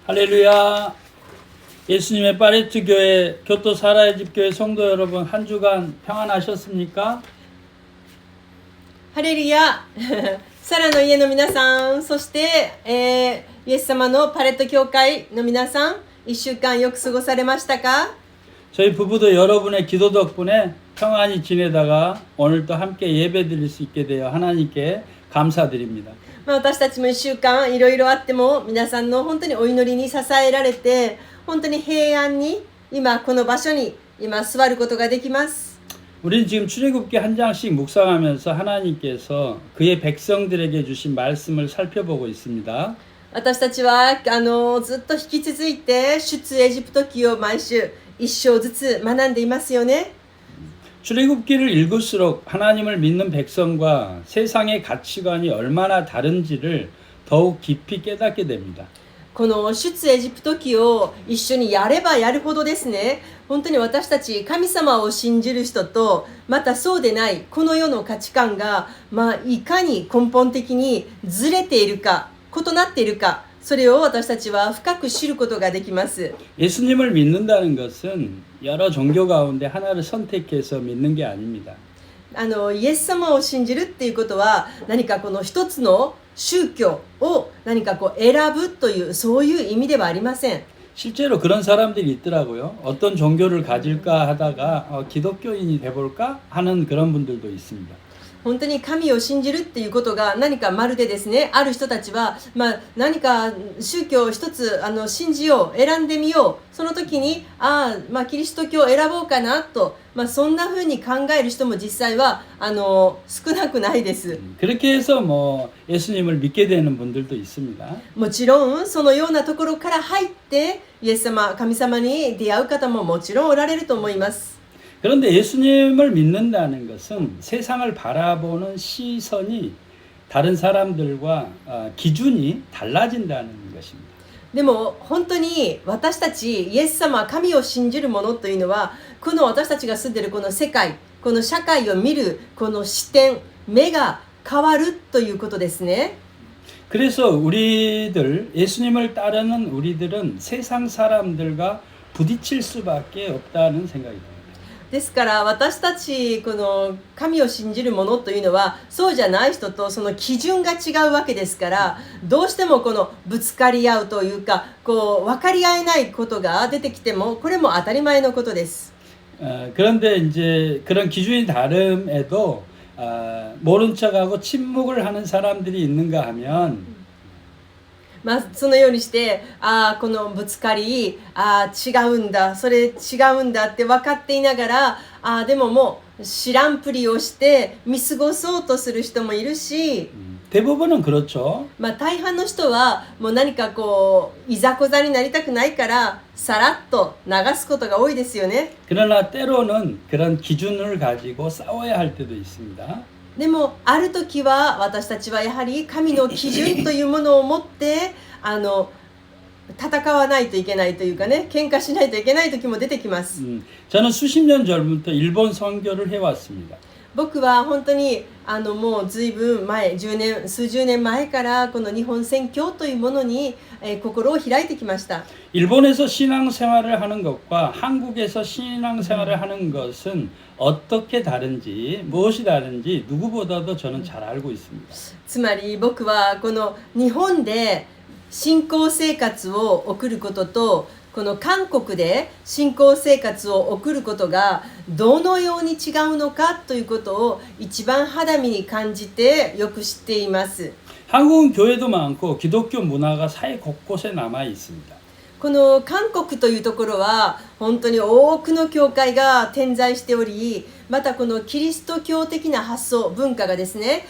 할렐루야. 예수님의 파레트 교회 교토 살아의 집 교회 성도 여러분, 한 주간 평안하셨습니까? ハレルヤサラの家の皆さん、そして、イエス様のパレット教会の皆さん、1週間よく過ごされましたか？ 저희 부부도 여러분의 기도 덕분에 평안히 지내다가 오늘 또 함께 예배 드릴 수 있게 되어 하나님께 감사드립니다. 私たちも1週間いろいろあっても、皆さんの本当にお祈りに支えられて、本当に平安に今この場所に今座ることができます。 우리는 지금 출애굽기 한 장씩 묵상하면서 하나님께서 그의 백성들에게 주신 말씀을 살펴보고 있습니다. 私たちはずっと引き続いて出エジプト記を毎週1章ずつ学んでいますよね。 출애굽기를 읽을수록 하나님을 믿는 백성과 세상의 가치관이 얼마나 다른지를 더욱 깊이 깨닫게 됩니다. この出エジプト記を一緒にやればやるほどですね、本当に私たち神様を信じる人とまたそうでないこの世の価値観が、いかに根本的にずれているか、異なっているか、それを私たちは深く知ることができます。 예수님을 믿는다는 것은 여러 종교 가운데 하나를 선택해서 믿는 게 아닙니다. イエス様を信じるっていうことは何かこの一つの宗教を何か選ぶというそういう意味ではありません。 실제로 그런 사람들이 있더라고요. 어떤 종교를 가질까 하다가 기독교인이 돼볼까 하는 그런 분들도 있습니다. 本当に神を信じるっていうことが何かまるでですね、ある人たちは、何か宗教を一つ信じよう、選んでみよう、その時にキリスト教を選ぼうかなと、そんな風に考える人も実際は少なくないです。 그렇게 해서 예수님을 믿게 되는 분들도 있습니다. もちろんそのようなところから入ってイエス様、神様に出会う方ももちろんおられると思います。 그런데 예수님을 믿는다는 것은 세상을 바라보는 시선이 다른 사람들과 기준이 달라진다는 것입니다. でも本当に私たちイエス様、神を信じる者というのは、この私たちが住んでいるこの世界、この社会を見るこの視点、目が変わるということですね。 그래서 예수님을 따르는 우리들은 세상 사람들과 부딪힐 수밖에 없다는 생각이 듭니다. ですから私たちこの神を信じる者というのはそうじゃない人とその基準が違うわけですから、どうしてもこのぶつかり合うというか分かり合えないことが出てきてもこれも当たり前のことです。 그런데 이제 그런 기준이 다름에도 모른 척하고 침묵을 하는 사람들이 있는가 하면 そのようにしてこのぶつかり違うんだ、それ違うんだって分かっていながらでももう知らんぷりをして見過ごそうとする人もいるし、 대부분은 그렇죠. 大半の人はもう何かいざこざになりたくないからさらっと流すことが多いですよね。 그러나 때로는 그런 기준을 가지고 싸워야 할 때도 있습니다. でもある時は私たちはやはり神の基準というものを持って戦わないといけないというかね、喧嘩しないといけない時も出てきます。 저는 수십 년 전부터 일본 선교를 해왔습니다. 僕は本当にもうずいぶん前、数十年前からこの日本宣教というものに、心を開いてきました。 일본에서 신앙생활을 하는 것과 한국에서 신앙생활을 하는 것은 어떻게 다른지, 무엇이 다른지 누구보다도 저는 잘 알고 있습니다. つまり僕はこの日本で信仰生活を送ることとこの韓国で信仰生活を送ることがどのように違うのかということを一番肌身に感じてよく知っています。 한국은 교회도 많고 기독교 문화가 사회 곳곳에 남아 있습니다. この韓国というところは本当に多くの教会が点在しており、またこのキリスト教的な発想文化がですね、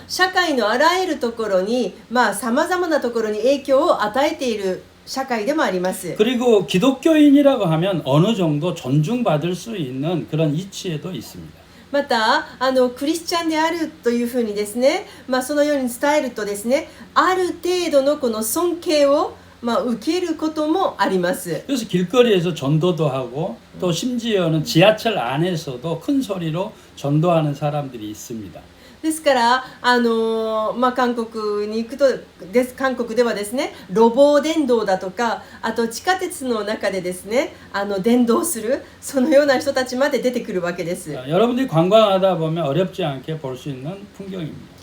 社会のあらゆるところにさまざまなところに影響を与えている社会でもあります。 그리고 기독교인이라고 하면 어느 정도 존중받을 수 있는 그런 이치에도 있습니다. またクリスチャンであるというふうにですね、そのように伝えるとですね、ある程度のこの尊敬を受けることもあります。 그래서 길거리에서 전도도 하고 또 심지어는 지하철 안에서도 큰 소리로 전도하는 사람들이 있습니다. ですから、韓国に行くと韓国ではですね、路傍電動だとか、あと地下鉄の中でですね、電動するそのような人たちまで出てくるわけです。 여러분들이 관광하다 보면 어렵지 않게 볼 수 있는 풍경입니다.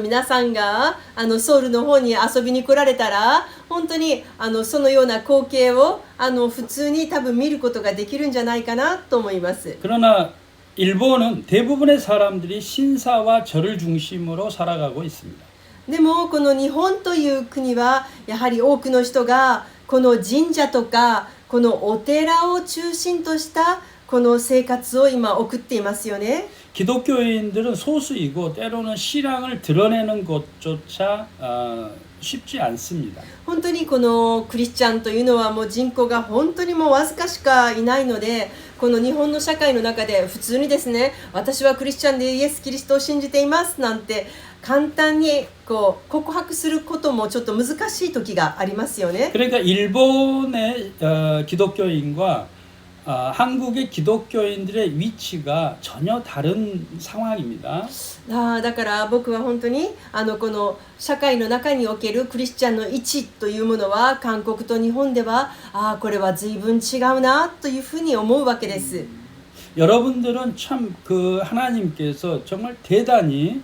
皆さんがソウルの方に遊びに来られたら、本当にそのような光景を普通に多分見ることができるんじゃないかなと思います。 그러나 일본은 대부분의 사람들이 신사와 절을 중심으로 살아가고 있습니다. でもこの日本という国はやはり多くの人がこの神社とかこのお寺を中心としたこの生活を今送っていますよね。 기독교인들은 소수이고 때로는 신앙을 드러내는 것조차 쉽지 않습니다. 本当にこのクリスチャンというのはもう人口が本当にもうわずかしかいないので、この日本の社会の中で普通にですね、私はクリスチャンでイエス・キリストを信じていますなんて簡単にこう告白することもちょっと難しい時がありますよね。 그러니까 일본의 기독교인과 한국의 기독교인들의 위치가 전혀 다른 상황입니다. だから僕は本当にこの社会の中におけるクリスチャンの位置というものは韓国と日本ではこれは随分違うなというふうに思うわけです。 여러분들은 참 그 하나님께서 정말 대단히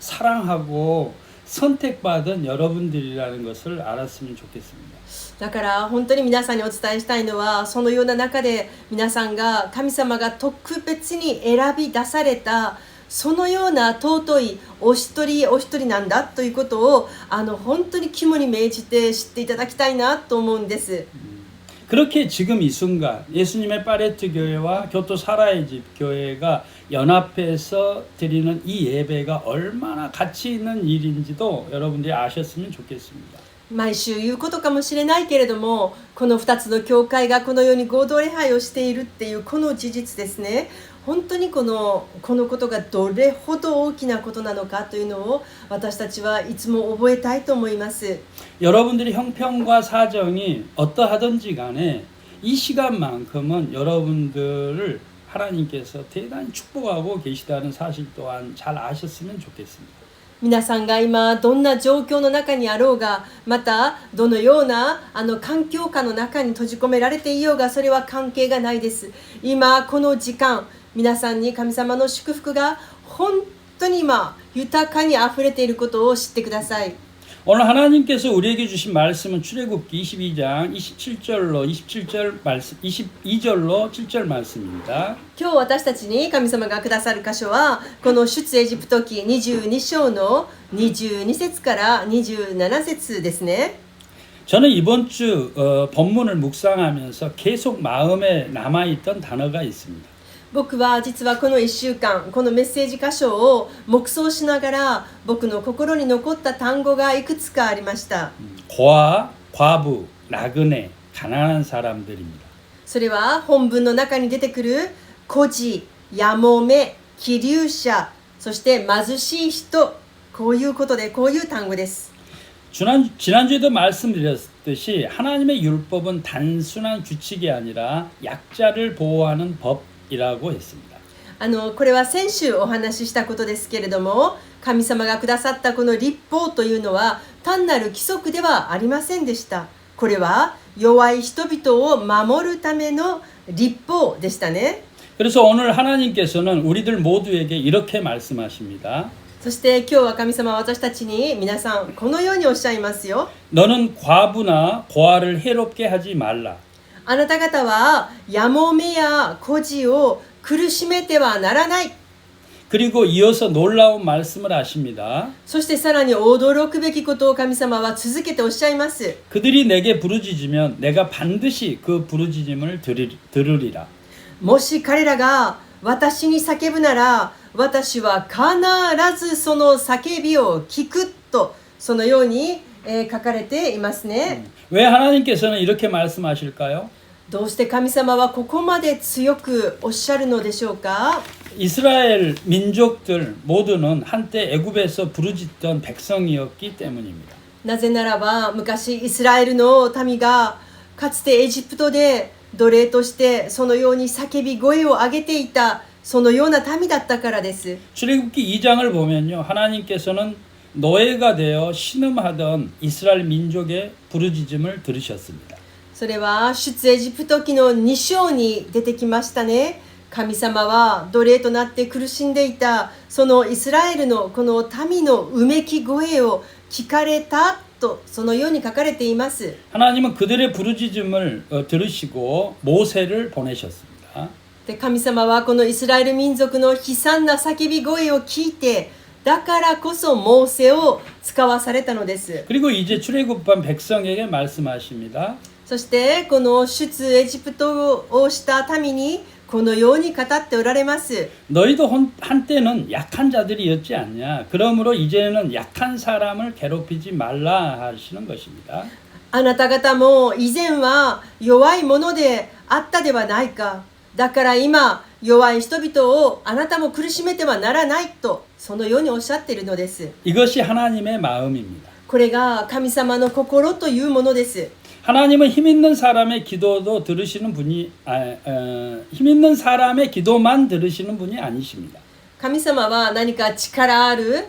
사랑하고 선택받은 여러분들이라는 것을 알았으면 좋겠습니다. だから本当に皆さんにお伝えしたいのは、そのような中で皆さんが神様が特別に選び出されたそのような尊いお一人お一人なんだということを本当に肝に銘じて知っていただきたいなと思うんです。 그렇게 지금 이 순간 예수님의 파레트 교회와 교토 사라의 집 교회가 연합해서 드리는 이 예배가 얼마나 가치 있는 일인지도 여러분들이 아셨으면 좋겠습니다. 毎週言うことかもしれないけれども、この2つの教会がこのように合同礼拝をしているっていうこの事実ですね、本当にこのことがどれほど大きなことなのかというのを私たちはいつも覚えたいと思います。 여러분들의 형편과 사정이 어떠하든지 간에 이 시간만큼은 여러분들을 하나님께서 대단히 축복하고 계시다는 사실 또한 잘 아셨으면 좋겠습니다. 皆さんが今どんな状況の中にあろうが、またどのような環境下の中に閉じ込められていようが、それは関係がないです。今この時間、皆さんに神様の祝福が本当に今豊かにあふれていることを知ってください。 오늘 하나님께서 우리에게 주신 말씀은 출애굽기 22장 27절로 27절 말씀 22절로 7절 말씀입니다. 今日私たちに神様がくださる箇所はこの出エジプト記22章の22節から27節ですね。 저는 이번 주 본문을 묵상하면서 계속 마음에 남아있던 단어가 있습니다. 僕は実はこの1週間このメッセージ箇所を黙想しながら僕の心に残った単語がいくつかありました。 고아, 과부, 나그네, 가난한 사람들입니다. それは本文の中に出てくる孤児、やもめ、寄留者、そして貧しい人、こういうことでこういう単語です。 지난주에도 말씀드렸듯이 하나님의 율법은 단순한 규칙이 아니라 약자를 보호하는 법이라고 했습니다. これは先週お話ししたことですけれども、神様がくださったこの律法というのは単なる規則ではありませんでした。これは弱い人々を守るための律法でしたね。 그래서 오늘 하나님께서는 우리들 모두에게 이렇게 말씀하십니다. そして今日は神様は私たちに皆さんこのようにおっしゃいますよ。 너는 과부나 고아를 해롭게 하지 말라. あなた方はやもめや孤児を苦しめてはならない。 그리고 이어서 놀라운 말씀을 하십니다. そしてさらに驚くべきことを神様は続けておっしゃいます。 그들이 내게 부르짖으면 내가 반드시 그 부르짖음을 들으리라. もし彼らが私に叫ぶなら私は必ずその叫びを聞くとそのように、書かれていますね。 왜 하나님께서는 이렇게 말씀하실까요? どうして神様はここまで強くおっしゃるのでしょうか。 이스라엘 민족들 모두는 한때 애굽에서 부르짖던 백성이었기 때문입니다. なぜならば昔イスラエルの民がかつてエジプトで奴隷としてそのように叫び声を上げていたそのような民だったからです。 출애굽기 2장을 보면요, 하나님께서는 노예가 되어 신음하던 이스라엘 민족의 부르짖음을 들으셨습니다. それは出エジプト記の2章に出てきましたね。神様は奴隷となって苦しんでいたそのイスラエルのこの民のうめき声を聞かれたと、そのように書かれています。 하나님은 그들의 부르짖음을 들으시고 모세를 보내셨습니다. で、神様はこのイスラエル民族の悲惨な叫び声を聞いて、だからこそモーセを使わされたのです。 그리고 이제 출애굽한 백성에게 말씀하십니다. そしてこの出エジプトをした民にこのように語っておられます。 너희도 한때는 약한 자들이었지 않냐. 그러므로 이제는 약한 사람을 괴롭히지 말라 하시는 것입니다. あなた方も以前は弱いものであったではないか。だから今弱い人々をあなたも苦しめてはならないと、そのようにおっしゃっているのです。 이것이 하나님의 마음입니다. これが神様の心というものです。 하나님은 힘 있는 사람의 기도도 들으시는 분이 힘 있는 사람의 기도만 들으시는 분이 아니십니다. 神様は何か力ある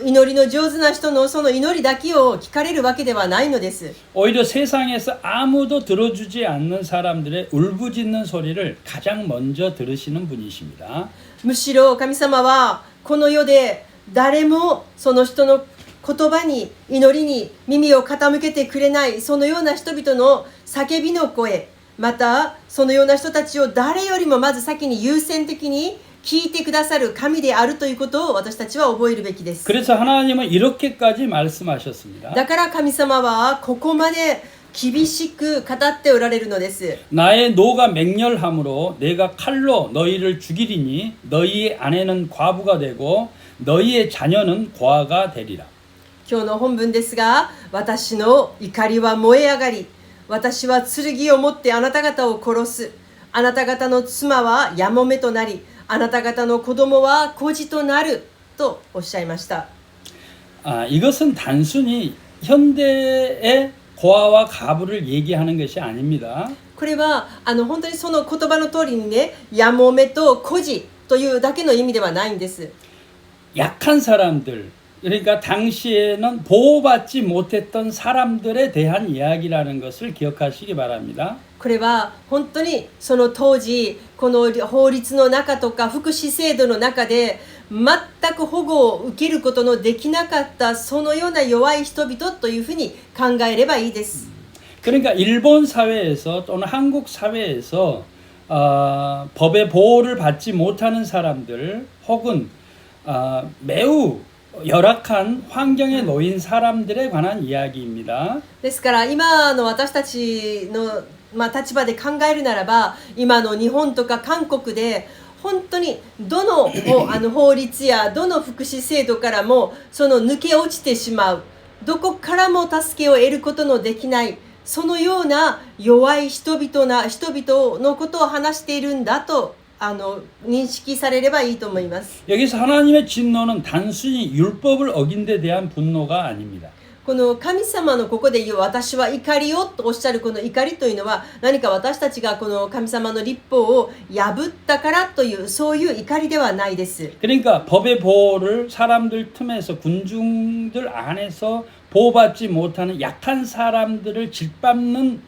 祈りの上手な人のその祈りだけを聞かれるわけではないのです。 오히려 세상에서 아무도 들어주지 않는 사람들의 울부짖는 소리를 가장 먼저 들으시는 분이십니다. むしろ神様はこの世で誰もその人の言葉に祈りに耳を傾けてくれないそのような人々の叫びの声、またそのような人たちを誰よりもまず先に優先的に聞いてくださる神であるということを私たちは覚えるべきです。 그래서 하나님은 이렇게까지 말씀하셨습니다. だから神様はここまで厳しく語っておられるのです。 나의 노가 맹렬함으로 내가 칼로 너희를 죽이리니 너희의 아내는 과부가 되고 너희의 자녀는 고아가 되리라. 今日の本文ですが、私の怒りは燃え上がり、私は剣を持ってあなた方を殺す。あなた方の妻はやもめとなり、あなた方の子供は孤児となるとおっしゃいました。 이것은 단순히 현대의 고아와 가부를 얘기하는 것이 아닙니다. これは本当にその言葉の通りにね、やもめと孤児というだけの意味ではないんです。 약한 사람들, 그러니까 당시에는 보호받지 못했던 사람들에 대한 이야기라는 것을 기억하시기 바랍니다. これは本当にその当時この法律の中とか福祉制度の中で全く保護を受けることのできなかったそのような弱い人々というふうに考えればいいです。 그러니까 일본 사회에서 또는 한국 사회에서 법의 보호를 받지 못하는 사람들 혹은 매우 열악한 환경에 놓인 사람들에 관한 이야기입니다. ですから今の私たちの立場で考えるならば、今の日本とか韓国で本当にどの法律やどの福祉制度からもその抜け落ちてしまう、どこからも助けを得ることのできない、そのような弱い人々のことを話しているんだと認識されればいいと思います。 여기서 하나님의 진노는 단순히 율법을 어긴 데 대한 분노가 아닙니다. この神様のここで言う私は怒りをとおっしゃるこの怒りというのは何か私たちがこの神様の律法を破ったからというそういう怒りではないです。 그러니까 법의 보호를 사람들 틈에서 군중들 안에서 보호받지 못하는 약한 사람들을 짓밟는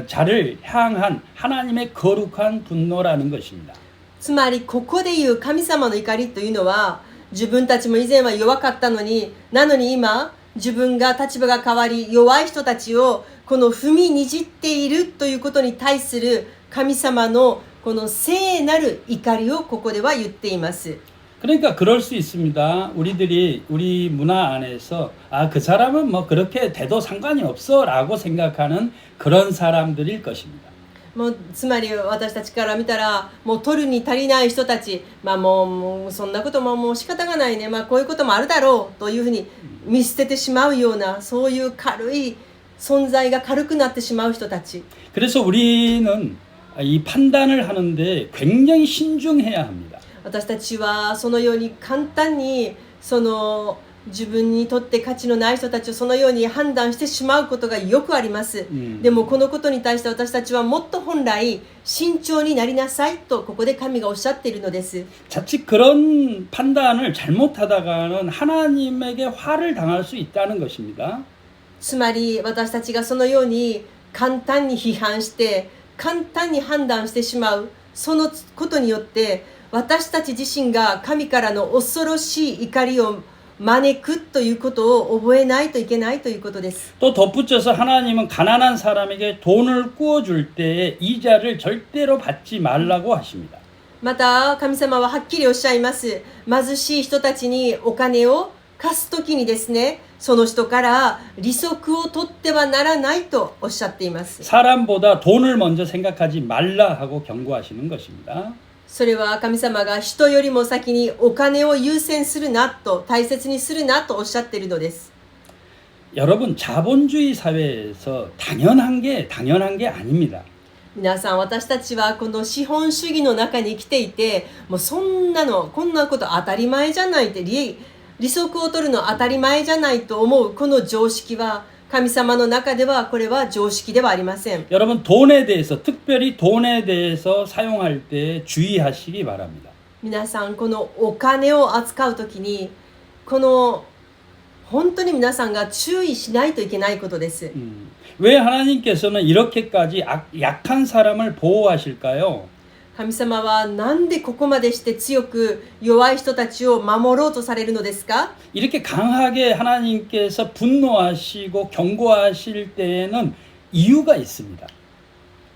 자를 향한 하나님의 거룩한 분노라는 것입니다. つまりここで言う神様の怒りというのは自分たちも以前は弱かったのに、なのに今自分が立場が変わり弱い人たちをこの踏みにじっているということに対する神様のこの聖なる怒りをここでは言っています。 그러니까 그럴 수 있습니다. 우리 문화 안에서 그 사람은 뭐 그렇게 돼도 상관이 없어라고 생각하는 그런 사람들일 것입니다. もうつまり私たちから見たらもう取るに足りない人たち、もうそんなこともう仕方がないね、こういうこともあるだろうというふうに見捨ててしまうようなそういう軽い存在が軽くなってしまう人たち。 그래서 우리는 이 판단을 하는데 굉장히 신중해야 합니다. 私たちはそのように簡単にその自分にとって価値のない人たちをそのように判断してしまうことがよくあります。でもこのことに対して私たちはもっと本来慎重になりなさいとここで神がおっしゃっているのです。 자칫 그런 판단을 잘못하다가는 하나님에게 화를 당할 수 있다는 것입니다. つまり私たちがそのように簡単に批判して簡単に判断してしまうそのことによって私たち自身が神からの恐ろしい怒りを招くということを覚えないといけないということです。 또 덧붙여서 하나님은 가난한 사람에게 돈을 꾸어줄 때에 이자를 절대로 받지 말라고 하십니다. また神様ははっきりおっしゃいます。貧しい人たちにお金を貸すときにですね、その人から利息を取ってはならないとおっしゃっています。 사람보다 돈을 먼저 생각하지 말라 하고 경고하시는 것입니다. それは神様が人よりも先にお金を優先するなと大切にするなとおっしゃっているのです。 여러분 자본주의 사회에서 당연한 게 아닙니다. 皆さん私たちはこの資本主義の中に生きていてもうそんなのこんなこと当たり前じゃないって利息を取るの当たり前じゃないと思うこの常識は神様の中ではこれは常識ではありません。 여러분 돈에 대해서 특별히 돈에 대해서 사용할 때 주의하시기 바랍니다. 皆さんこのお金を扱うときにこの本当に皆さんが注意しないといけないことです。 왜 하나님께서는 이렇게까지 약한 사람을 보호하실까요? 神様はなんでここまでして強く弱い人たちを守ろうとされるのですか？ 이렇게 강하게 하나님께서 분노하시고 경고하실 때에는 이유가 있습니다.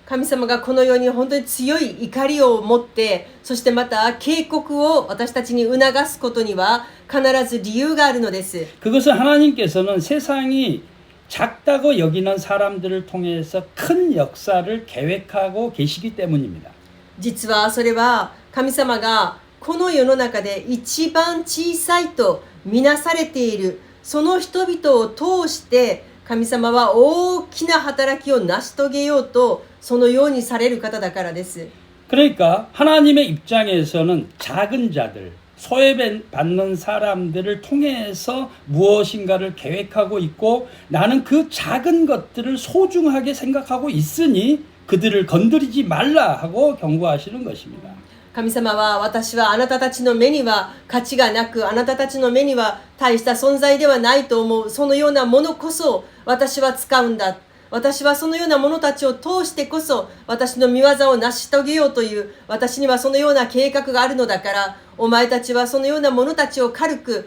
神様がこのように本当に強い怒りを持ってそしてまた警告を私たちに促すことには必ず理由があるのです。 그것은 하나님께서는 세상이 작다고 여기는 사람들을 통해서 큰 역사를 계획하고 계시기 때문입니다. 実はそれは神様がこの世の中で一番小さいとみなされているその人々を通して神様は大きな働きを成し遂げようとそのようにされる方だからです。 그러니까 하나님의 입장에서는 작은 자들, 소외받는 사람들을 통해서 무엇인가를 계획하고 있고 나는 그 작은 것들을 소중하게 생각하고 있으니 그들을 건드리지 말라 하고 경고하시는 것입니다. 神様は私はあなたたちの目には価値がなくあなたたちの目には大した存在ではないと思うそのようなものこそ私は使うんだ。私はそのような者たちを通してこそ私の御業を成し遂げようという私にはそのような計画があるのだからお前たちはそのような者たちを軽く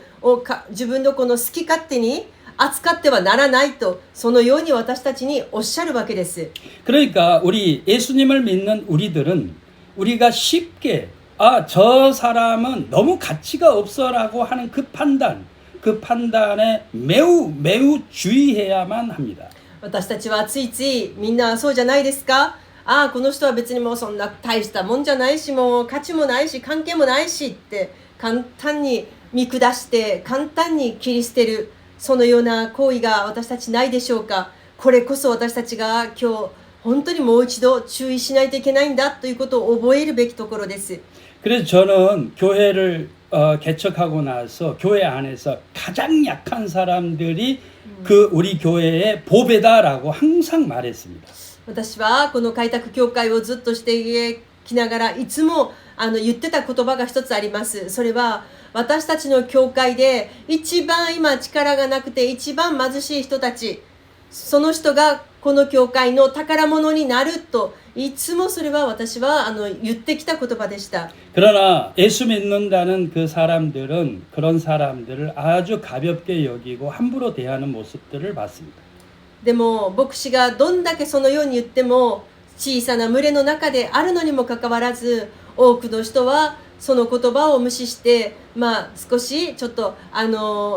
自分のこの好き勝手に扱ってはならないとそのように私たちにおっしゃるわけです。 그러니까 우리 예수님을 믿는 우리들은 우리가 쉽게 저 사람은 너무 가치가 없어라고 하는 그 판단에 매우 주의해야만 합니다. 私たちはついついみんなそうじゃないですか？この人は別にもうそんな大したもんじゃないしもう価値もないし関係もないしって簡単に見下して簡単に切り捨てるそのような行為が私たちないでしょうか？これこそ私たちが今日本当にもう一度注意しないといけないんだということを覚えるべきところです。 그래서 저는 교회를 개척하고 나서 교회 안에서 가장 약한 사람들이 그 우리 교회의 보배다라고 항상 말했습니다. 私はこの開拓教会をずっとしてきながらいつも言ってた言葉が一つあります。それは私たちの教会で一番今力がなくて一番貧しい人たちその人がこの教会の宝物になるといつもそれは私は言ってきた言葉でした。 그러나 예수 믿는다는 그 사람들은 그런 사람들을 아주 가볍게 여기고 함부로 대하는 모습들을 봤습니다. でも牧師がどんだけそのように言っても小さな群れの中であるのにもかかわらず多くの人はその言葉を無視して少しちょっと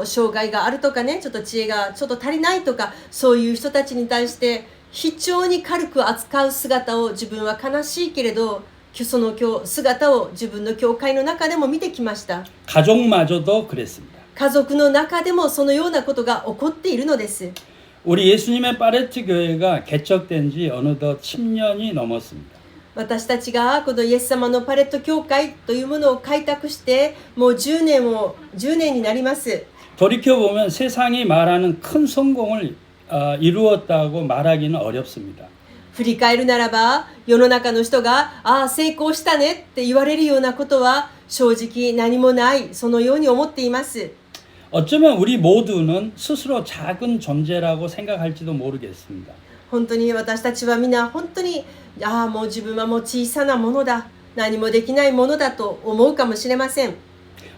障害があるとかねちょっと知恵がちょっと足りないとかそういう人たちに対して非常に軽く扱う姿を自分は悲しいけれどその姿を自分の教会の中でも見てきました。 가족마저도 그랬습니다. 家族の中でもそのようなことが起こっているのです。 우리 예수님의 파레트 교회가 개척된 지 어느덧 10년이 넘었습니다. 私たちがこのイエス様のパレット教会というものを開拓してもう10年になります。 돌이켜보면 세상이 말하는 큰 성공을 이루었다고 말하기는 어렵습니다. 振り返るならば、世の中の人が、ああ、成功したねって言われるようなことは、正直何もない、そのように思っています。 어쩌면 우리 모두는 스스로 작은 존재라고 생각할지도 모르겠습니다. 本当に私たちは皆、本当に、ああ、もう自分はもう小さなものだ、何もできないものだと思うかもしれません。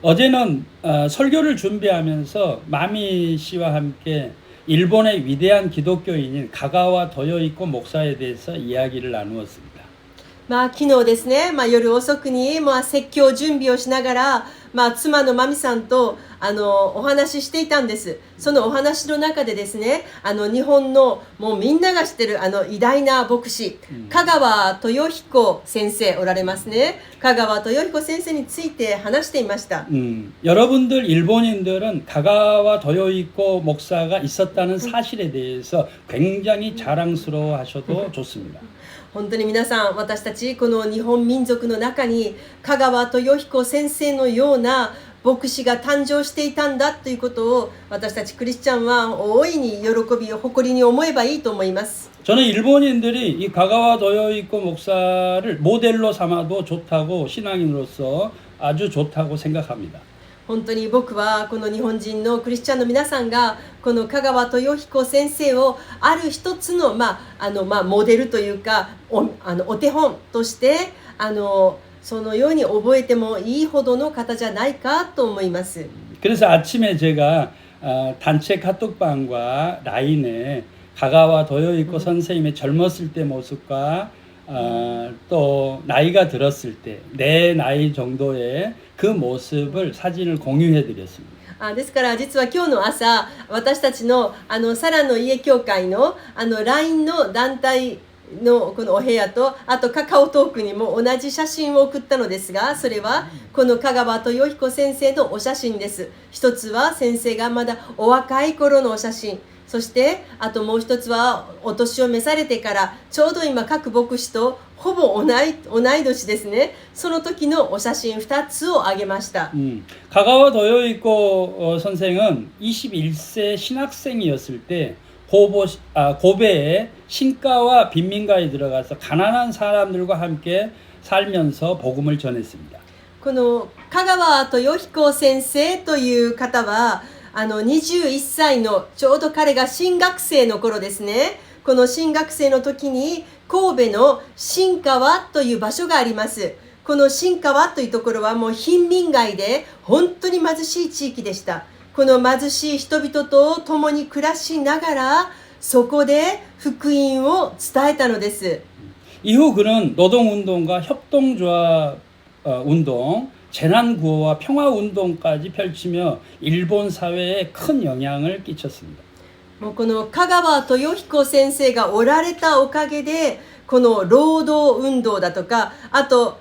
어제는 설교를 준비하면서 마미 씨와 함께 일본의 위대한 기독교인인 가가와 도요이코 목사에 대해서 이야기를 나누었습니다. 昨日ですね、夜遅くに、説教準備をしながら、妻のマミさんとお話ししていたんです。そのお話の中でですね、日本のもうみんなが知ってる偉大な牧師、香川豊彦先生おられますね。香川豊彦先生について話していました。 여러분들 일본인들은 가가와 도요이코 목사가 있었다는 사실에 대해서 굉장히 자랑스러워하셔도 좋습니다. 本当に皆さん、私たちこの日本民族の中に香川豊彦先生のような牧師が誕生していたんだということを私たちクリスチャンは大いに喜びを誇りに思えばいいと思います。 저는 일본인들이 이 가가와 도요이코 목사를 모델로 삼아도 좋다고 신앙인으로서 아주 좋다고 생각합니다. 本当に僕はこの日本人のクリスチャンの皆さんがこの香川豊彦先生をある一つの、モデルというか お手本としてそのように覚えてもいいほどの方じゃないかと思います。 그래서 아침에 제가 단체 카톡방과 라인에 가가와 도요이코 선생님의 젊었을 때 모습과 또 나이가 들었을 때 내 나이 정도의 그 모습을 사진을 공유해 드렸습니다. ですから実は今日の朝私たちのサラの家教会のLINE の団体のこのお部屋とあとカカオトークにも同じ写真を送ったのですが、それはこの香川豊彦先生のお写真です。一つは先生がまだお若い頃のお写真、そしてあともう一つはお年を召されてからちょうど今各牧師とほぼ同い年ですね。その時のお写真2つをあげました。 가가와 도요이코 선생은 21세 신학생이었을 때 고베에 신가와 빈민가에 들어가서 가난한 사람들과 함께 살면서 복음을 전했습니다. この香川豊彦先生という方は21歳のちょうど彼が新学生の頃ですね。この新学生の時に神戸の新川という場所があります。この新川というところはもう貧民街で本当に貧しい地域でした。この貧しい人々と共に暮らしながらそこで福音を伝えたのです。 이후 그는 노동운동과 협동조합 운동, 재난구호와 평화운동까지 펼치며 일본 사회에 큰 영향을 끼쳤습니다. もうこの香川豊彦先生がおられたおかげでこの労働運動だとか、あと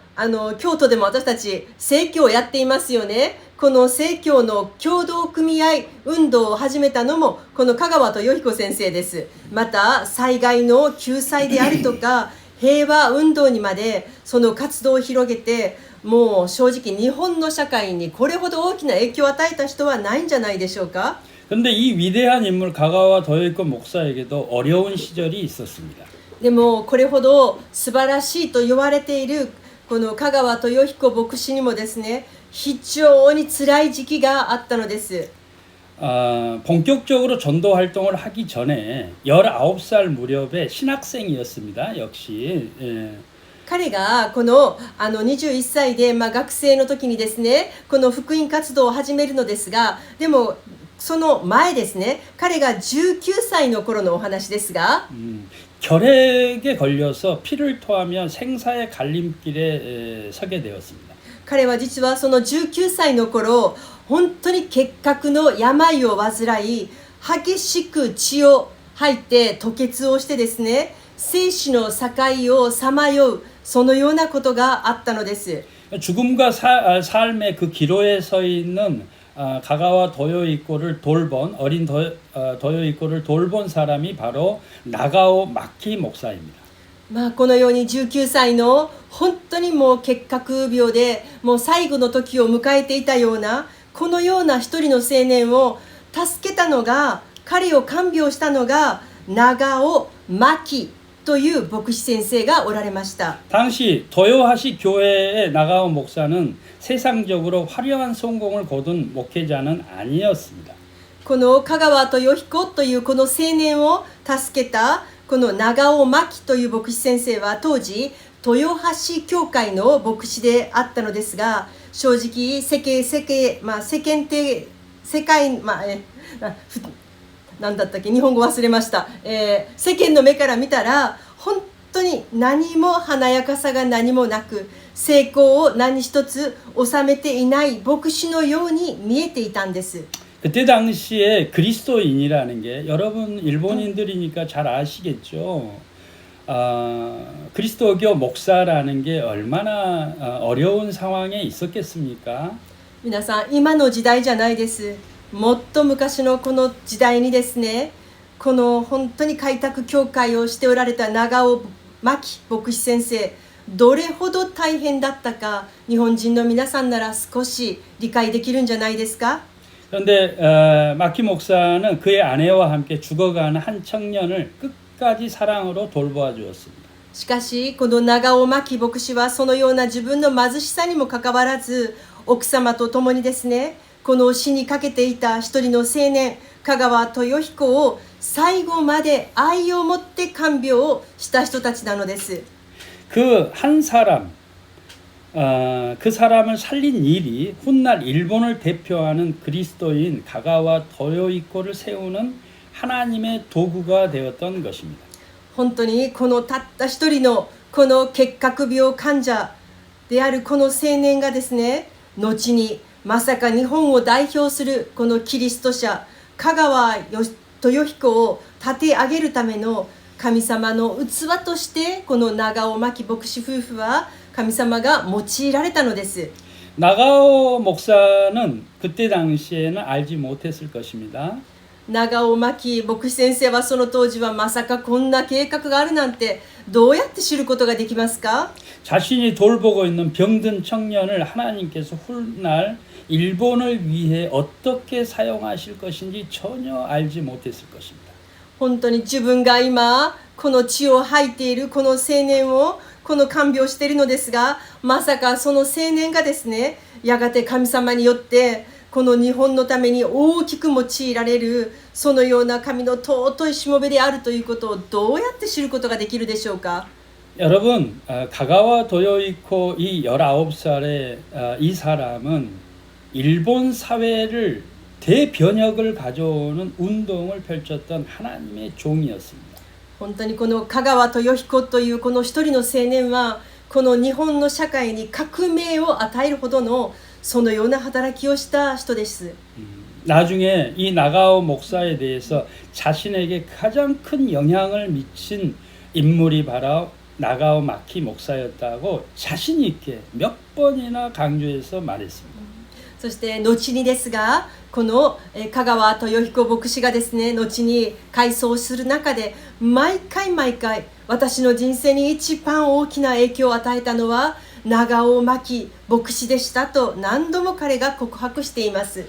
京都でも私たち正教をやっていますよね。この正教の協同組合運動を始めたのもこの香川豊彦先生です。また災害の救済であるとか平和運動にまでその活動を広げて、もう正直日本の社会にこれほど大きな影響を与えた人はないんじゃないでしょうか。 그런데 이 위대한 인물 가가와 도요이코 목사에게도 어려운 시절이 있었습니다. でもこれほど素晴らしいと言われているこの香川豊彦牧師にもですね、非常に辛い時期があったのです。 본격적으로 전도 활동을 하기 전에 19살 무렵에 신학생이었습니다. 역시. 彼がこの21歳で、学生の時にですね、この福音活動を始めるのですが、でもその前ですね、彼が19歳の頃のお話ですが、 결핵에 걸려서 피를 토하며 생사의 갈림길에 서게 되었습니다. 彼は実はその19歳の頃、本当に結核の病を患い、激しく血を吐いて吐血をしてですね、生死の境をさまよう、そのようなことがあったのです。 죽음과 삶의 그 기로에 서 있는 가가와 도요이코를 돌본 어린 도요이코를 돌본 사람이 바로 나가오 마키 목사입니다. このように19歳の本当にもう結核病でもう最後の時を迎えていたようなこのような一人の青年を助けたのが、彼を看病したのが長尾真紀という牧師先生がおられました。 당시 도요하시 교회의 나가오 목사는 세상적으로 화려한 성공을 거둔 목회자는 아니었습니다. この香川豊彦というこの青年を助けたこの長尾真紀という牧師先生は当時豊橋教会の牧師であったのですが、正直世界何だったっけ、日本語忘れました、世間の目から見たら本当に何も華やかさが何もなく、成功を何一つ収めていない牧師のように見えていたんです。 그때 당시에 그리스도인이라는 게 여러분 일본인들이니까 잘 아시겠죠. 그리스도교 목사라는 게 얼마나 어려운 상황에 있었겠습니까? 皆さん、今の時代じゃないです。もっと昔のこの時代にですね、この本当に開拓教会をしておられた長尾真紀牧師先生、どれほど大変だったか、日本人の皆さんなら少し理解できるんじゃないですか。 그런데 마키 목사는 그의 아내와 함께 죽어가는 한 청년을 끝까지 사랑으로 돌보아 주었습니다. しかし、この長尾真紀牧師はそのような自分の貧しさにもかかわらず、奥様と共にですね、この死にかけていた一人の青年、香川豊彦を最後まで愛を持って看病をした人たちなのです。 그 한 사람, 그 사람을 살린 일이 훗날 일본을 대표하는 그리스도인 가가와 도요이코를 세우는 하나님의 도구가 되었던 것입니다. 本当にこのたった一人のこの結核病患者であるこの青年がですね、後にまさか日本を代表するこのキリスト者香川豊彦を立て上げるための神様の器としてこの長尾真紀牧師夫婦は神様が用いられたのです。 나가오 목사는 그때 당시에는 알지 못했을 것입니다. 長尾真紀牧師先生はその当時はまさかこんな計画があるなんてどうやって知ることができますか。 자신이 돌보고 있는 병든 청년을 하나님께서 훗날 일본을 위해 어떻게 사용하실 것인지 전혀 알지 못했을 것입니다. 本当に自分が今この血を吐いているこの青年をこの看病しているのですが、まさかその青年がですね、やがて神様によってこの日本のために大きく用いられるそのような神の尊いしもべであるということをどうやって知ることができるでしょうか。 여러분, 가가와 도요이코 이 19살의 이 사람은 일본 사회를 대변혁을 가져오는 운동을 펼쳤던 하나님의 종이었습니다. 本当にこの香川豊彦というこの一人の青年はこの日本の社会に革命を与えるほどのそのような働きをした人です。 나중에 이 나가오 목사에 대해서 자신에게 가장 큰 영향을 미친 인물이 바로 나가오 마키 목사였다고 자신 있게 몇 번이나 강조해서 말했습니다. そして後にですが、この香川豊彦牧師がですね、後に回想する中で毎回私の人生に一番大きな影響を与えたのは長尾真紀牧師でしたと何度も彼が告白しています。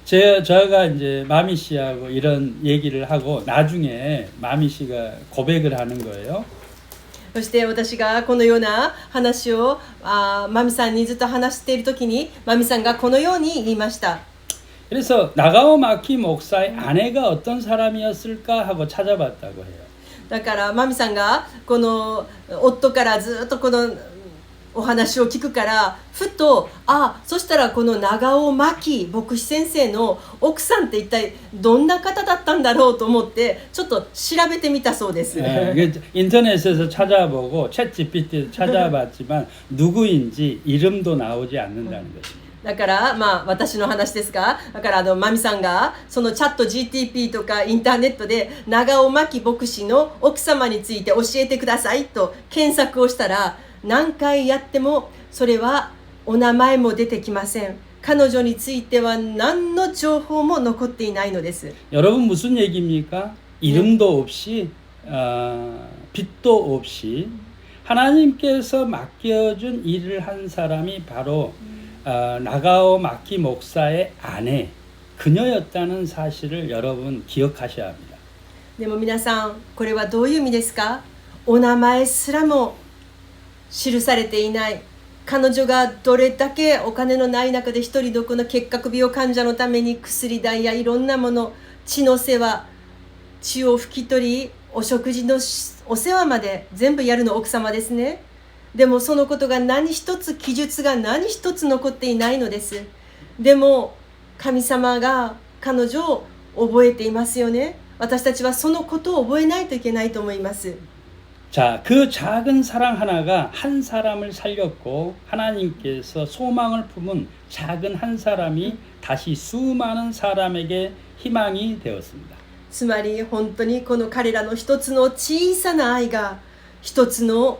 제가 이제 마미 씨하고 이런 얘기를 하고 나중에 마미 씨가 고백을 하는 거예요. そして私がこのような話をマミさんにずっと話しているときにマミさんがこのように言いました。 그래서 나가오 마키 목사의 아내가 어떤 사람이었을까 하고 찾아봤다고 해요. だからマミさんがこの夫からずっとこのお話を聞くからふとそしたらこの長尾真紀牧師先生の奥さんって一体どんな方だったんだろうと思ってちょっと調べてみたそうです。 인터넷에서 찾아보고 챗 GPT에서 찾아봤지만 누구인지 이름도 나오지 않는다는 것입니다. だから私の話ですが、だからマミさんがそのチャット GTP とかインターネットで長尾真紀牧師の奥様について教えてくださいと検索をしたら何回やってもそれはお名前も出てきません。彼女については何の情報も残っていないのです。 여러분 무슨 얘기입니까? 이름도 없이 빛도 없이 하나님께서 맡겨준 일을 한 사람이 바로 나가오 마키 목사의 아내 그녀였다는 사실을 여러분 기억하셔야 합니다. でも皆さん、これはどういう意味ですか？お名前すらも記されていない。彼女がどれだけお金のない中で一人のこの結核病患者のために薬代やいろんなもの、血の世話、血を拭き取り、お食事のお世話まで全部やるの奥様ですね。でもそのことが何一つ、記述が何一つ残っていないのです。でも神様が彼女を覚えていますよね。私たちはそのことを覚えないといけないと思います。 자, 그 작은 사랑 하나가 한 사람을 살렸고 하나님께서 소망을 품은 작은 한 사람이 다시 수많은 사람에게 희망이 되었습니다. つまり本当にこの彼らの一つの小さな愛が一つの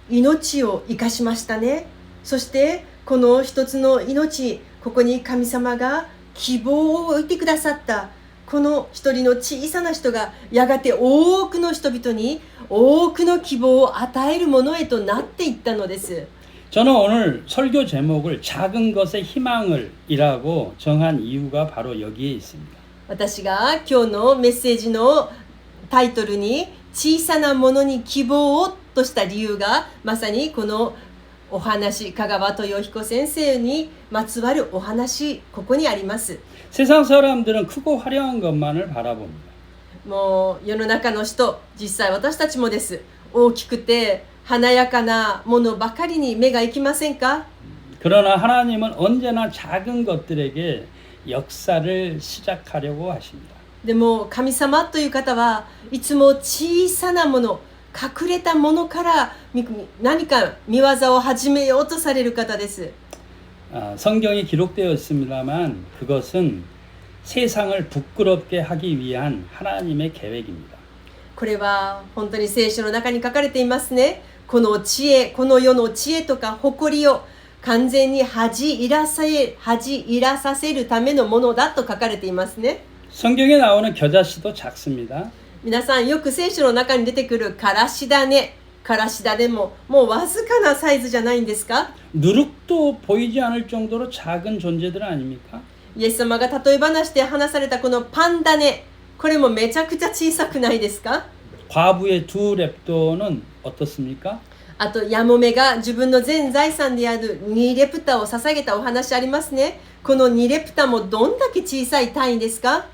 命を生かしましたね。そしてこの一つの命、ここに神様が希望を置いてくださった。この一人の小さな人がやがて多くの人々に多くの希望を与えるものへとなっていったのです。 저는 오늘 설교 제목을 작은 것의 희망을 이라고 정한 이유가 바로 여기에 있습니다. 私が今日のメッセージのタイトルに小さなものに希望をとした理由がまさにこのお話、香川豊彦先生にまつわるお話、ここにあります。 세상 사람들은 크고 화려한 것만을 바라봅니다. もう世の中の人、実際私たちもです。大きくて華やかなものばかりに目が行きませんか？ 그러나 하나님은 언제나 작은 것들에게 역사를 시작하려고 하십니다. でも神様という方はいつも小さなもの、隠れたものから何か見業を始めようとされる方です。 성경에 기록되어 있습니다만 그것은 세상을 부끄럽게 하기 위한 하나님의 계획입니다. これは本当に聖書の中に書かれていますね。この知恵、この世の知恵とか誇りを完全に恥じらさせるためのものだと書かれていますね。 성경에 나오는 겨자씨도 작습니다. 皆さんよく聖書の中に出てくるからし種ももうわずかなサイズじゃないんですか？ 누룩도 보이지 않을 정도로 작은 존재들 아닙니까? イエス様が例え話で話されたこのパン種、これもめちゃくちゃ小さくないですか？ 과부의 두 랩도는 어떻습니까? あとヤモメが自分の全財産である2レプタを捧げたお話ありますね。この2レプタもどんだけ小さい単位ですか？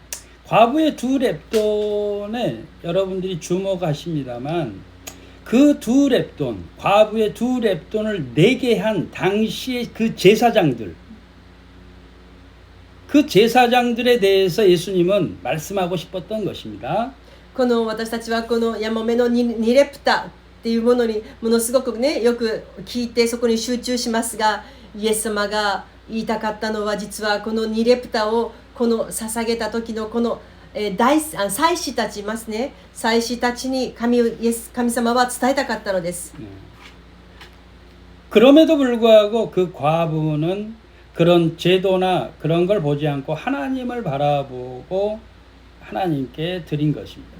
과부의 두 랩돈에 여러분들이 주목하십니다만 그 두 랩돈, 과부의 두 랩돈을 내게 한 당시의 그 제사장들에 대해서 예수님은 말씀하고 싶었던 것입니다. この私たちはこのヤモメの 2レプタっていうものにものすごくねよく聞いてそこに集中しますが、イエス様が言いたかったのは実はこの2レプタをこの捧げた時のこの祭司たちいますね。祭司たちに神様は伝えたかったのです。 그럼에도 불구하고 그 과부는 그런 제도나 그런 걸 보지 않고 하나님을 바라보고 하나님께 드린 것입니다.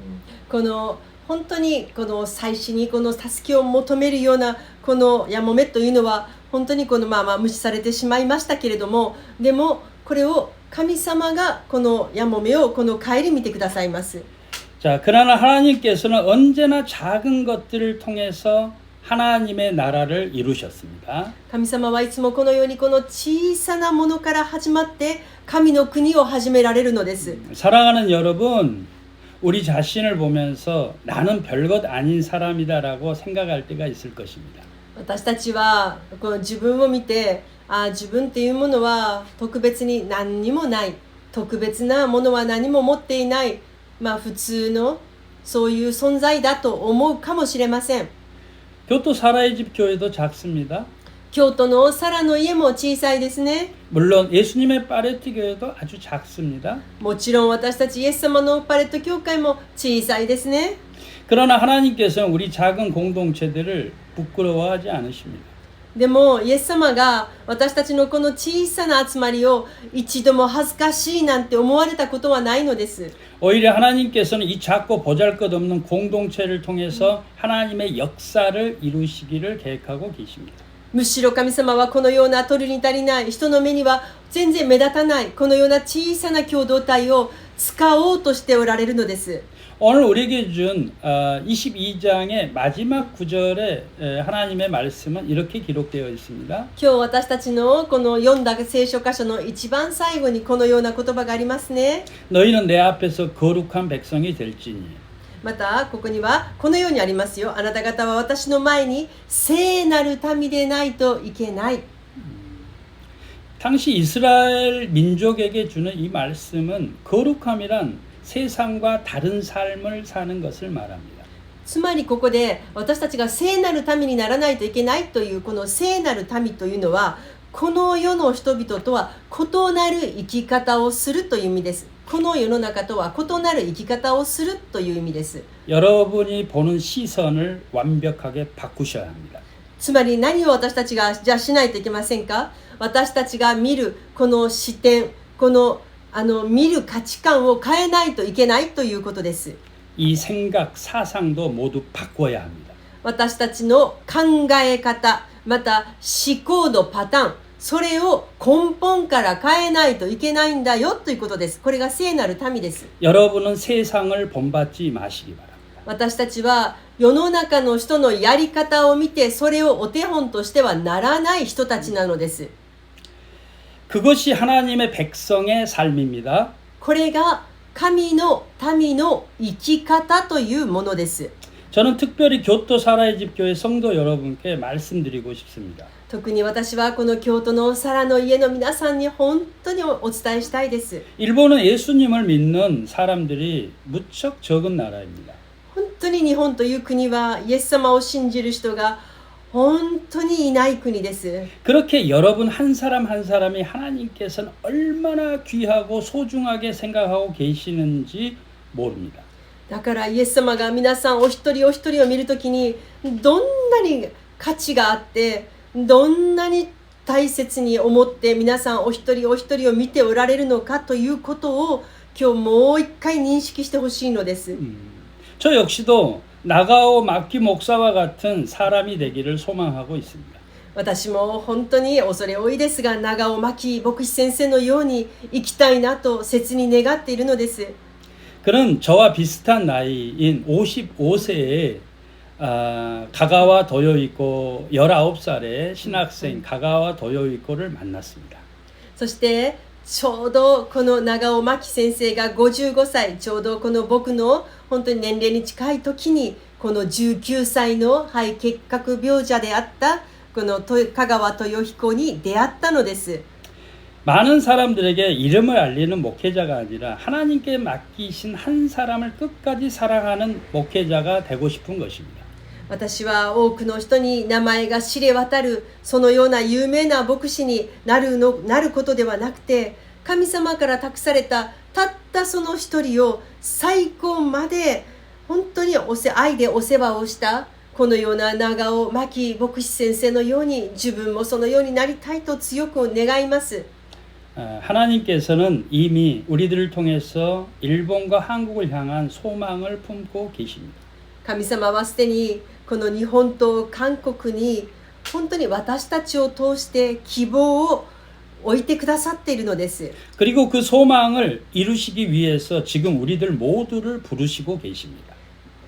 この本当にこの祭司にこの助けを求めるようなこのヤモメというのは本当にこの無視されてしまいましたけれども、でもこれを神様がこのヤモメをこの顧みてくださいます。 자, 그러나 하나님께서는 언제나 작은 것들을 통해서 하나님의 나라를 이루셨습니다. 神様はいつもこのようにこの小さなものから始まって神の国を始められるのです。 사랑하는 여러분, 우리 자신을 보면서 나는 별것 아닌 사람이다라고 생각할 때가 있을 것입니다. 私たちはこの自分を見て、自分っていうものは特別に何にもない、特別なものは何も持っていない、普通のそういう存在だと思うかもしれません。 교토 사라의 집 교회도 작습니다. 京都のサラの家も小さいですね。 물론 예수님의 파레트 교회도 아주 작습니다. もちろん私たちイエス様のパレット教会も小さいですね。 그러나 하나님께서는 우리 작은 공동체들을 부끄러워하지 않으십니다. でもイエス様が私たちのこの小さな集まりを一度も恥ずかしいなんて思われたことはないのです。 오히려 하나님께서는 이 작고 보잘것없는 공동체를 통해서 하나님의 역사를 이루시기를 계획하고 계십니다. むしろ神様はこのような取るに足りない人の目には全然目立たないこのような小さな共同体を使おうとしておられるのです。 오늘 우리에게 준 22장의 마지막 구절에 하나님의 말씀은 이렇게 기록되어 있습니다. 今日私たちのこの読んだ聖書箇所の一番最後にこのような言葉がありますね。 너희는 내 앞에서 거룩한 백성이 될지니. またここにはこのようにありますよ。あなた方は私の前に聖なる民でないといけない。 당시 이스라엘 민족에게 주는 이 말씀은 거룩함이란 세상과 다른 삶을 사는 것을 말합니다. つまりここで私たちが聖なる民にならないといけないというこの聖なる民というのはこの世の人々とは異なる生き方をするという意味です。この世の中とは異なる生き方をするという意味です。 여러분이 보는 시선을 완벽하게 바꾸셔야 합니다. つまり何を私たちがじゃあしないといけませんか。私たちが見るこの視点この見る価値観を変えないといけないということです。 이 생각, 사상도 모두 바꿔야 합니다. 私たちの考え方また思考のパターンそれを根本から変えないといけないんだよということです。これが聖なる民です。 여러분은 세상을 본받지 마시기 바랍니다. 私たちは世の中の人のやり方を見てそれをお手本としてはならない人たちなのです。 그것이 하나님의 백성의 삶입니다. これが神の民の生き方というものです。 저는 특별히 교토 사라의 집 교회 성도 여러분께 말씀드리고 싶습니다. 特に私はこの京都のサラの家の皆さんに本当にお伝えしたいです。 일본은 예수님을 믿는 사람들이 무척 적은 나라입니다. 本当に日本という国はイエス様を信じる人が本当にいない国です。 그렇게 여러분 한 사람 한 사람이 하나님께서는 얼마나 귀하고 소중하게 생각하고 계시는지 모릅니다. だからイエス様が皆さんお一人お一人を見るときにどんなに価値があってどんなに大切に思って皆さんお一人お一人を見ておられるのかということを今日もう一回認識してほしいのです。 저 역시도 나가오 마키 목사와 같은 사람이 되기를 소망하고 있습니다. 私も本当に恐れ多いですが長尾真牧師先生のように生きたいなと切に願っているのです。 그는 저와 비슷한 나이인 55세에 가가와 도요이코 19살의 신학생 가가와 도요이코를 만났습니다. そしてちょうどこの長尾真先生が55歳ちょうどこの僕の本当に年齢に近い時にこの19歳の肺結核病者であったこの香川豊彦に出会ったのです。 많은 사람들에게 이름을 알리는 목회자가 아니라 하나님께 맡기신 한 사람을 끝까지 사랑하는 목회자가 되고 싶은 것입니다. 私は多くの人に名前が知れ渡るそのような有名な牧師になることではなくて神様から託されたたったその一人を最高まで本当に愛でお世話をしたこのような長尾真牧師先生のように自分もそのようになりたいと強く願います。 하나님께서는 이미 우리들을 통해서 일본과 한국을 향한 소망을 품고 계십니다. 神様はすでにこの日本と韓国に本当に私たちを通して希望を置いてくださっているのです。 그리고 그 소망을 이루시기 위해서 지금 우리들 모두를 부르시고 계십니다.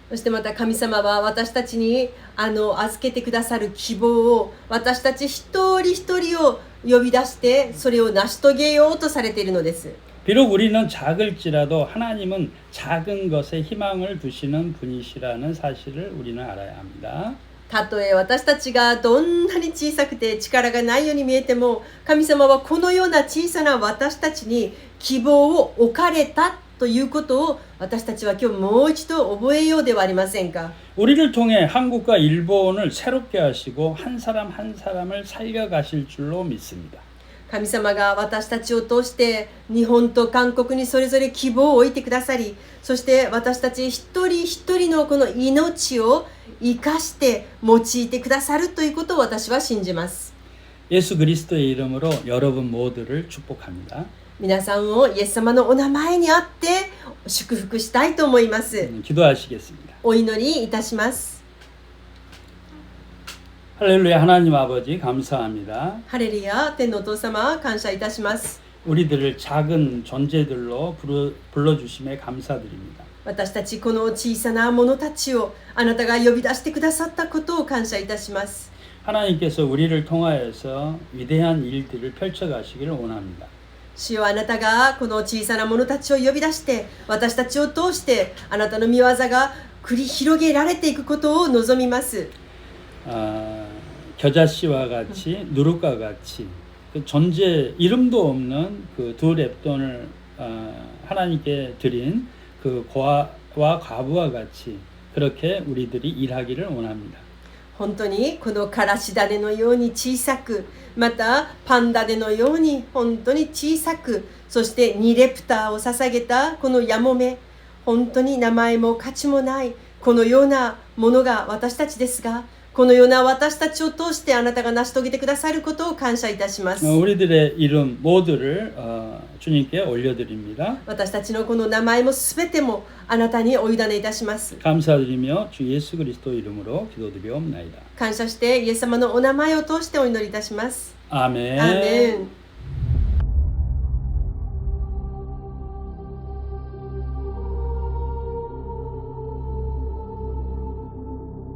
そしてまた神様は私たちに預けてくださる希望を私たち一人一人を呼び出してそれを成し遂げようとされているのです。 비록 우리는 작을지라도 하나님은 작은 것에 희망을 두시는 분이시라는 사실을 우리는 알아야 합니다. たとえ私たちがどんなに小さくて力がないように見えても神様はこのような小さな私たちに希望を置かれたということを私たちは今日もう一度覚えようではありませんか。 우리를 통해 한국과 일본을 새롭게 하시고 한 사람 한 사람을 살려가실 줄로 믿습니다. 神様が私たちを通して日本と韓国にそれぞれ希望を置いてくださりそして私たち一人一人のこの命を生かして用いてくださるということを私は信じます。 예수 그리스도의 이름으로 여러분 모두를 축복합니다. 皆さんをイエス様のお名前にあって祝福したいと思います。 기도하시겠습니다. お祈りいたします。 할렐루야. 하나님 아버지 감사합니다. ハレルヤ、天のお父様、感謝いたします。 우리들을 작은 존재들로 불러주심에 감사드립니다. 私たちこの小さな者たちをあなたが呼び出してくださったことを感謝いたします。 하나님께서 우리를 통하여서 위대한 일들을 펼쳐가시기를 원합니다. 主よ、あなたがこの小さな者たちを呼び出して私たちを通してあなたの御業が繰り広げられていくことを望みます。 겨자씨와 같이 누룩과 같이 그 존재 이름도 없는 그 두 랩돈을 하나님께 드린 그 고아와 과부와 같이 그렇게 우리들이 일하기를 원합니다. 本当にこのからし種のように小さく、またパンダデのように本当に小さく、そして2レプターを捧げたこのヤモメ、本当に名前も価値もないこのようなものが私たちですが、このような私たちを通してあなたが成し遂げてくださることを感謝いたします。 우리들의 이름 모두를 주님께 올려드립니다. 私たちのこの名前もすべてもあなたにお委ねいたします。 감사드리며 주 예수 그리스도 이름으로 기도드리옵나이다. 感謝してイエス様のお名前を通してお祈りいたします。 아멘. アーメン。